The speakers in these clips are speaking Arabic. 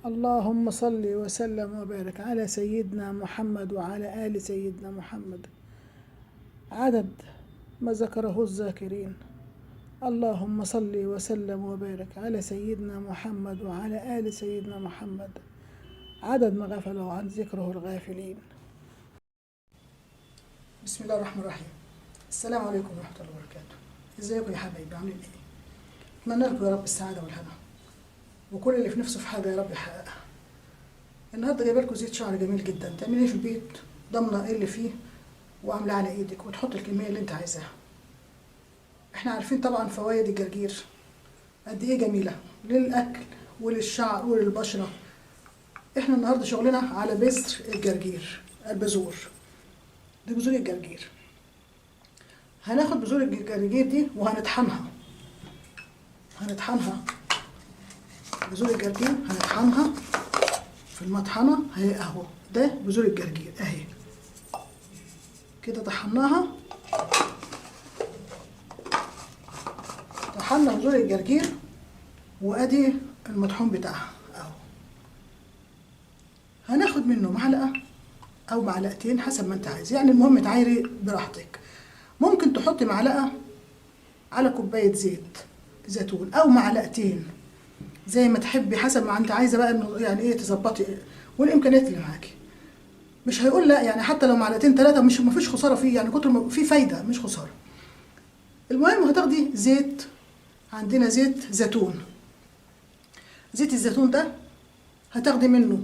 اللهم صل وسلم وبارك على سيدنا محمد وعلى آل سيدنا محمد عدد ما ذكره الذاكرين. اللهم صل وسلم وبارك على سيدنا محمد وعلى آل سيدنا محمد عدد ما غفلوا عن ذكره الغافلين. بسم الله الرحمن الرحيم. السلام عليكم ورحمة الله وبركاته. ازيكم يا حبايبي، عاملين ايه؟ اتمنى لكم يا رب السعادة والهنا، وكل اللي في نفسه في حاجة يا رب يحققها. النهارده جايبه لكم زيت شعر جميل جدا تعمليه في البيت، ضامنه ايه اللي فيه وعاملاه على ايدك، وتحط الكميه اللي انت عايزاها. احنا عارفين طبعا فوائد الجرجير قد ايه جميله للاكل وللشعر وللبشره. احنا النهارده شغلنا على بذر الجرجير، البذور دي بذور الجرجير. هناخد بذور الجرجير دي وهنطحنها. بذور الجرجير هنطحنها في المطحنة اهي، اهو ده بذور الجرجير اهي كده. طحنا بذور الجرجير، وادي المطحون بتاعها اهو. هناخد منه معلقة او معلقتين حسب ما انت عايز، يعني المهم تعايري براحتك. ممكن تحطي معلقة على كوباية زيت زيتون او معلقتين زي ما تحبي، حسب ما انت عايزه بقى، انه يعني ايه تظبطي والامكانيات اللي معاكي. مش هيقول لا، يعني حتى لو معلقتين ثلاثه مش مفيش خساره فيه، يعني كتر فيه فايده مش خساره. المهم هتاخدي زيت، عندنا زيت زيتون. زيت الزيتون ده هتاخدي منه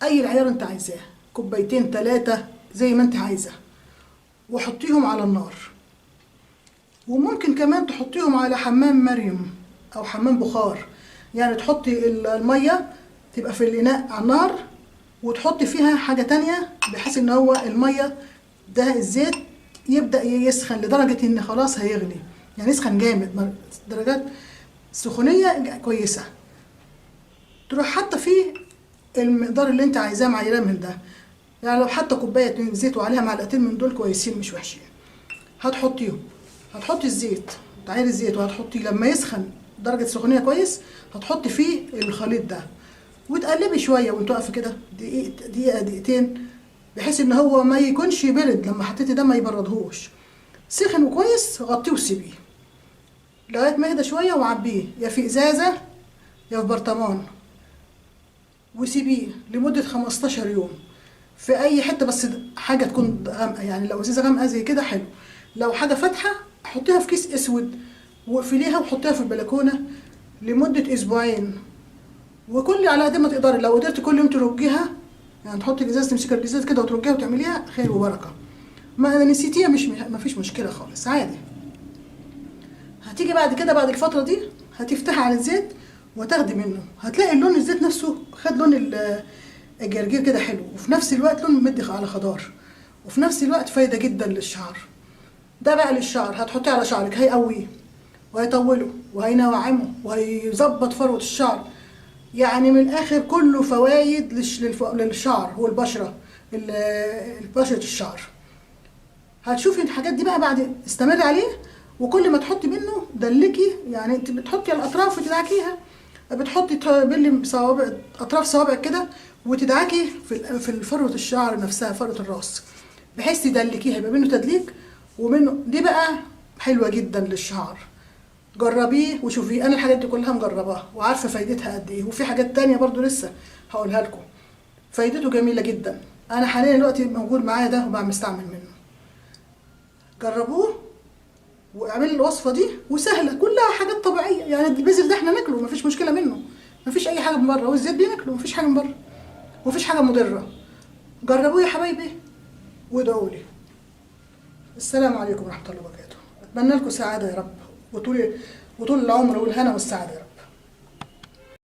اي العيار انت عايزاه، كوبايتين ثلاثه زي ما انت عايزه، وحطيهم على النار. وممكن كمان تحطيهم على حمام مريم او حمام بخار، يعني تحطي الميه تبقى في الاناء على النار، وتحطي فيها حاجه تانية بحيث ان هو الميه ده الزيت يبدا يسخن لدرجه ان خلاص هيغلي، يعني يسخن جامد درجات سخونيه كويسه. تروح حاطه فيه المقدار اللي انت عايزاه معينه من ده، يعني لو حتى كوبايه زيت وعليها معلقتين من دول كويسين مش وحشين. هتحطي الزيت، تعيري الزيت، وهتحطيه لما يسخن درجه سخونيه كويس، هتحطي فيه الخليط ده وتقلبي شويه وانت واقفه كده دقيقه دقيقتين، بحيث ان هو ما يكونش برد. لما حطيتي ده ما يبردهوش، سخن وكويس غطيه وسيبيه لغايه ما يهدى شويه، وعبيه يا في ازازه يا في برطمان، وسيبيه لمده 15 يوم في اي حته، بس حاجه تكون غامقه، يعني لو ازازه غامقه زي كده حلو. لو حاجه فاتحه حطيها في كيس اسود واقفليها وحطيها في البلكونه لمده اسبوعين، وكل على قد ما تقدري. لو قدرتي كل يوم ترجيها، يعني تحطي الازاز، تمسكي الازاز كده وترجيها وتعمليها، خير وبركه. ما نسيتيها ما فيش مشكله خالص، عادي. هتيجي بعد كده بعد الفتره دي هتفتحي على الزيت وتاخدي منه، هتلاقي اللون الزيت نفسه خد لون الجرجير كده حلو، وفي نفس الوقت لون مدي على خضار، وفي نفس الوقت فايده جدا للشعر. ده بقى للشعر، هتحطيه على شعرك هيقويه وهيطوله وهينوعمه وهيظبط فروه الشعر. يعني من الاخر كله فوايد للشعر والبشره، بشره الشعر. هتشوفي الحاجات دي بقى بعد، استمري عليه، وكل ما تحطي منه دلكي، يعني انت بتحطي على الاطراف وتدعكيها، بتحطي تبلي صوابع اطراف صوابعك كده وتدعكي في فروه الشعر نفسها، فروه الراس، بحيث تدلكيها يبقى منه تدليك ومنه. دي بقى حلوه جدا للشعر، جربيه وشوفيه. انا الحاجات دي كلها مجرباها وعارفه فايدتها قد ايه، وفي حاجات تانية برضو لسه هقولها لكم فايدته جميله جدا. انا حاليا دلوقتي موجود معايا ده وبعمل مستعمل منه. جربوه واعملوا الوصفه دي، وسهله كلها حاجات طبيعيه. يعني البذر ده احنا ناكله مفيش مشكله منه، مفيش اي حاجه من بره، والزيت بناكله مفيش حاجه من بره ومفيش حاجه مضره. جربوه يا حبايبي وادعوا لي. السلام عليكم ورحمه الله وبركاته. اتمنى لكم سعاده يا رب، وطول العمر والهنا والسعاده يا رب.